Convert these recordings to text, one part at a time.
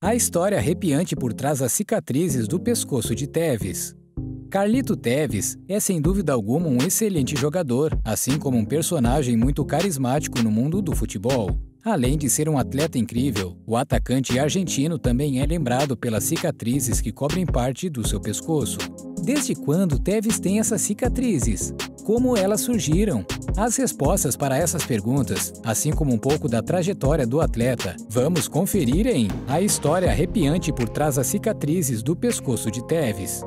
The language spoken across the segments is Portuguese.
A história arrepiante por trás das cicatrizes do pescoço de Tevez. Carlito Tevez é sem dúvida alguma um excelente jogador, assim como um personagem muito carismático no mundo do futebol. Além de ser um atleta incrível, o atacante argentino também é lembrado pelas cicatrizes que cobrem parte do seu pescoço. Desde quando Tevez tem essas cicatrizes? Como elas surgiram? As respostas para essas perguntas, assim como um pouco da trajetória do atleta, vamos conferir em A História Arrepiante por Trás das Cicatrizes do Pescoço de Tevez.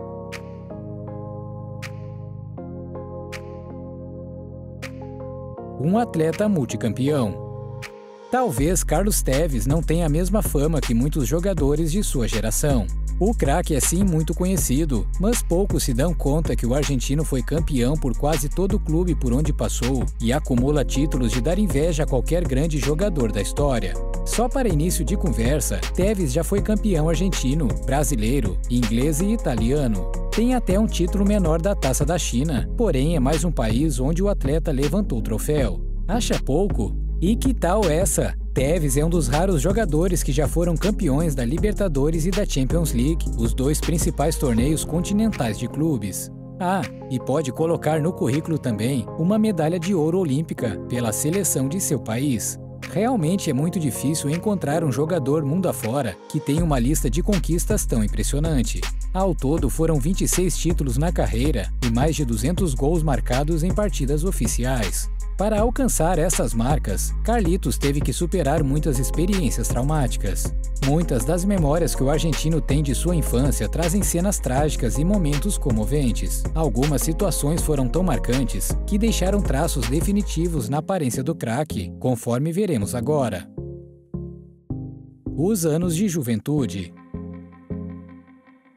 Um atleta multicampeão. Talvez Carlos Tevez não tenha a mesma fama que muitos jogadores de sua geração. O craque é sim muito conhecido, mas poucos se dão conta que o argentino foi campeão por quase todo o clube por onde passou e acumula títulos de dar inveja a qualquer grande jogador da história. Só para início de conversa, Tevez já foi campeão argentino, brasileiro, inglês e italiano. Tem até um título menor da Taça da China, porém é mais um país onde o atleta levantou o troféu. Acha pouco? E que tal essa? Tevez é um dos raros jogadores que já foram campeões da Libertadores e da Champions League, os dois principais torneios continentais de clubes. Ah, e pode colocar no currículo também uma medalha de ouro olímpica pela seleção de seu país. Realmente é muito difícil encontrar um jogador mundo afora que tenha uma lista de conquistas tão impressionante. Ao todo foram 26 títulos na carreira e mais de 200 gols marcados em partidas oficiais. Para alcançar essas marcas, Carlitos teve que superar muitas experiências traumáticas. Muitas das memórias que o argentino tem de sua infância trazem cenas trágicas e momentos comoventes. Algumas situações foram tão marcantes que deixaram traços definitivos na aparência do craque, conforme veremos agora. Os anos de juventude.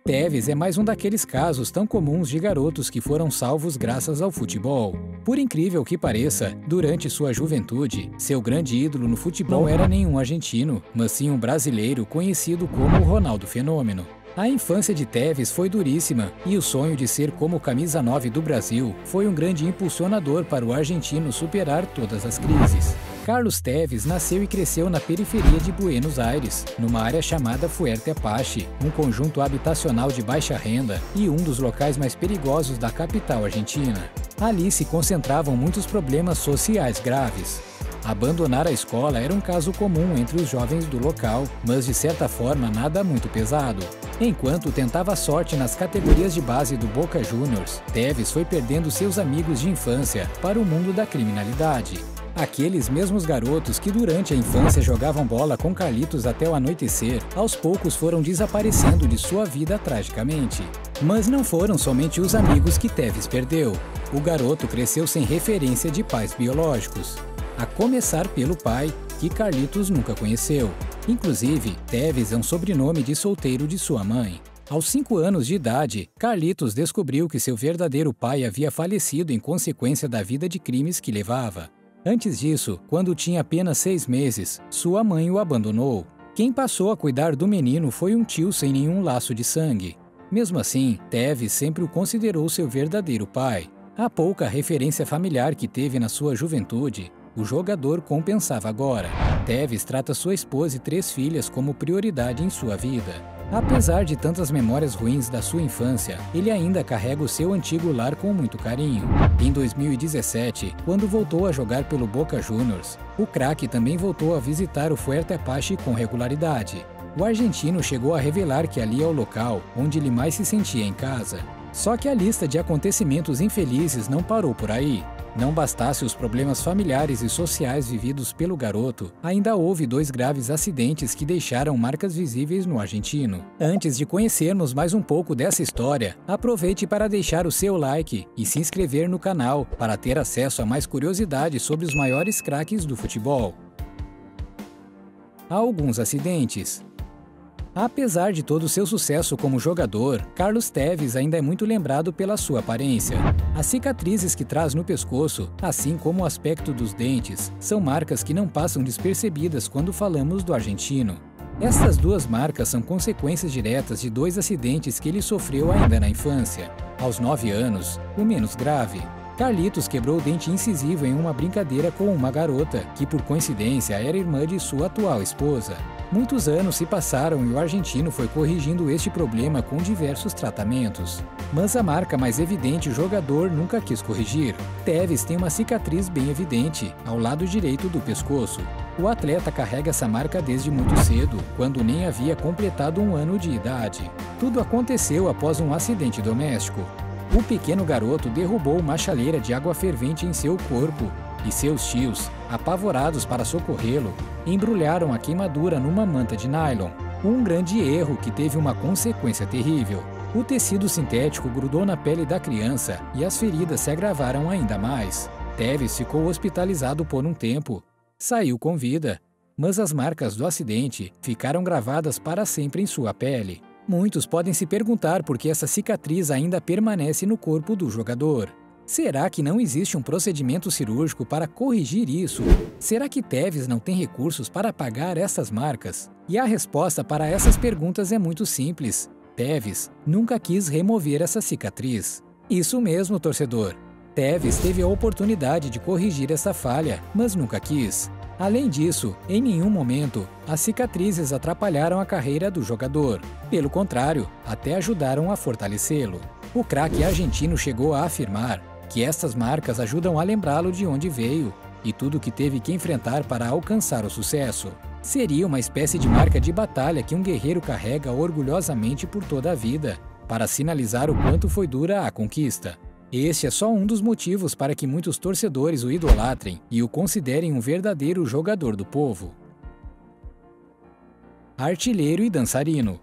Tevez é mais um daqueles casos tão comuns de garotos que foram salvos graças ao futebol. Por incrível que pareça, durante sua juventude, seu grande ídolo no futebol não era nenhum argentino, mas sim um brasileiro conhecido como Ronaldo Fenômeno. A infância de Tevez foi duríssima e o sonho de ser como camisa 9 do Brasil foi um grande impulsionador para o argentino superar todas as crises. Carlos Tevez nasceu e cresceu na periferia de Buenos Aires, numa área chamada Fuerte Apache, um conjunto habitacional de baixa renda e um dos locais mais perigosos da capital argentina. Ali se concentravam muitos problemas sociais graves. Abandonar a escola era um caso comum entre os jovens do local, mas de certa forma nada muito pesado. Enquanto tentava sorte nas categorias de base do Boca Juniors, Tevez foi perdendo seus amigos de infância para o mundo da criminalidade. Aqueles mesmos garotos que durante a infância jogavam bola com Carlitos até o anoitecer, aos poucos foram desaparecendo de sua vida tragicamente. Mas não foram somente os amigos que Tevez perdeu. O garoto cresceu sem referência de pais biológicos, a começar pelo pai, que Carlitos nunca conheceu. Inclusive, Tevez é um sobrenome de solteiro de sua mãe. Aos 5 anos de idade, Carlitos descobriu que seu verdadeiro pai havia falecido em consequência da vida de crimes que levava. Antes disso, quando tinha apenas 6 meses, sua mãe o abandonou. Quem passou a cuidar do menino foi um tio sem nenhum laço de sangue. Mesmo assim, Tevez sempre o considerou seu verdadeiro pai. A pouca referência familiar que teve na sua juventude, o jogador compensava agora. Tevez trata sua esposa e 3 filhas como prioridade em sua vida. Apesar de tantas memórias ruins da sua infância, ele ainda carrega o seu antigo lar com muito carinho. Em 2017, quando voltou a jogar pelo Boca Juniors, o craque também voltou a visitar o Fuerte Apache com regularidade. O argentino chegou a revelar que ali é o local onde ele mais se sentia em casa. Só que a lista de acontecimentos infelizes não parou por aí. Não bastasse os problemas familiares e sociais vividos pelo garoto, ainda houve 2 graves acidentes que deixaram marcas visíveis no argentino. Antes de conhecermos mais um pouco dessa história, aproveite para deixar o seu like e se inscrever no canal para ter acesso a mais curiosidades sobre os maiores craques do futebol. Há alguns acidentes. Apesar de todo o seu sucesso como jogador, Carlos Tevez ainda é muito lembrado pela sua aparência. As cicatrizes que traz no pescoço, assim como o aspecto dos dentes, são marcas que não passam despercebidas quando falamos do argentino. Estas 2 marcas são consequências diretas de 2 acidentes que ele sofreu ainda na infância. Aos 9 anos, o menos grave. Carlitos quebrou o dente incisivo em uma brincadeira com uma garota, que por coincidência era irmã de sua atual esposa. Muitos anos se passaram e o argentino foi corrigindo este problema com diversos tratamentos. Mas a marca mais evidente o jogador nunca quis corrigir. Tevez tem uma cicatriz bem evidente, ao lado direito do pescoço. O atleta carrega essa marca desde muito cedo, quando nem havia completado 1 ano de idade. Tudo aconteceu após um acidente doméstico. O pequeno garoto derrubou uma chaleira de água fervente em seu corpo, e seus tios, apavorados para socorrê-lo, embrulharam a queimadura numa manta de nylon. Um grande erro que teve uma consequência terrível. O tecido sintético grudou na pele da criança e as feridas se agravaram ainda mais. Tevez ficou hospitalizado por um tempo. Saiu com vida, mas as marcas do acidente ficaram gravadas para sempre em sua pele. Muitos podem se perguntar por que essa cicatriz ainda permanece no corpo do jogador. Será que não existe um procedimento cirúrgico para corrigir isso? Será que Tevez não tem recursos para apagar essas marcas? E a resposta para essas perguntas é muito simples. Tevez nunca quis remover essa cicatriz. Isso mesmo, torcedor. Tevez teve a oportunidade de corrigir essa falha, mas nunca quis. Além disso, em nenhum momento, as cicatrizes atrapalharam a carreira do jogador. Pelo contrário, até ajudaram a fortalecê-lo. O craque argentino chegou a afirmar que estas marcas ajudam a lembrá-lo de onde veio e tudo que teve que enfrentar para alcançar o sucesso. Seria uma espécie de marca de batalha que um guerreiro carrega orgulhosamente por toda a vida, para sinalizar o quanto foi dura a conquista. Este é só um dos motivos para que muitos torcedores o idolatrem e o considerem um verdadeiro jogador do povo. Artilheiro e dançarino.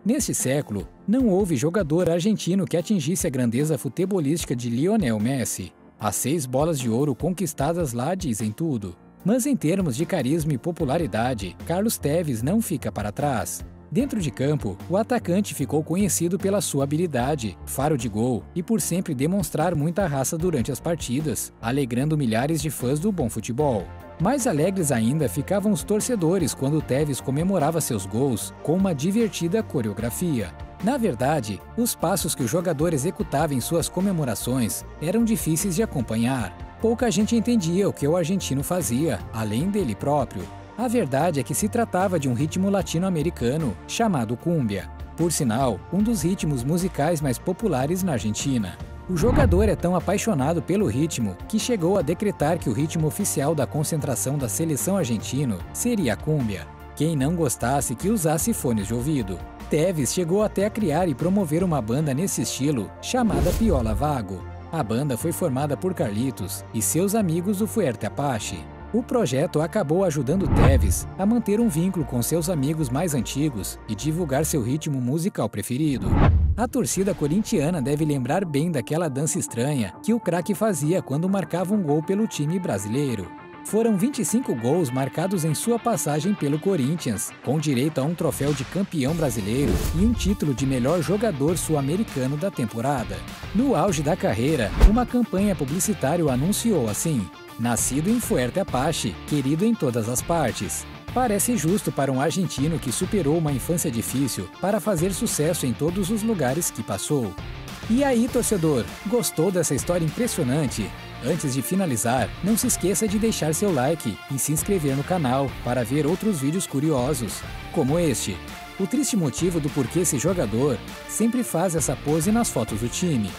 Neste século, não houve jogador argentino que atingisse a grandeza futebolística de Lionel Messi. As 6 bolas de ouro conquistadas lá dizem tudo. Mas em termos de carisma e popularidade, Carlos Tevez não fica para trás. Dentro de campo, o atacante ficou conhecido pela sua habilidade, faro de gol e por sempre demonstrar muita raça durante as partidas, alegrando milhares de fãs do bom futebol. Mais alegres ainda ficavam os torcedores quando Tevez comemorava seus gols com uma divertida coreografia. Na verdade, os passos que o jogador executava em suas comemorações eram difíceis de acompanhar. Pouca gente entendia o que o argentino fazia, além dele próprio. A verdade é que se tratava de um ritmo latino-americano chamado cumbia, por sinal, um dos ritmos musicais mais populares na Argentina. O jogador é tão apaixonado pelo ritmo que chegou a decretar que o ritmo oficial da concentração da seleção argentina seria a cúmbia. Quem não gostasse que usasse fones de ouvido. Tevez chegou até a criar e promover uma banda nesse estilo, chamada Piola Vago. A banda foi formada por Carlitos e seus amigos do Fuerte Apache. O projeto acabou ajudando Tevez a manter um vínculo com seus amigos mais antigos e divulgar seu ritmo musical preferido. A torcida corintiana deve lembrar bem daquela dança estranha que o craque fazia quando marcava um gol pelo time brasileiro. Foram 25 gols marcados em sua passagem pelo Corinthians, com direito a um troféu de campeão brasileiro e um título de melhor jogador sul-americano da temporada. No auge da carreira, uma campanha publicitária o anunciou assim: nascido em Fuerte Apache, querido em todas as partes. Parece justo para um argentino que superou uma infância difícil para fazer sucesso em todos os lugares que passou. E aí, torcedor, gostou dessa história impressionante? Antes de finalizar, não se esqueça de deixar seu like e se inscrever no canal para ver outros vídeos curiosos, como este. O triste motivo do porquê esse jogador sempre faz essa pose nas fotos do time.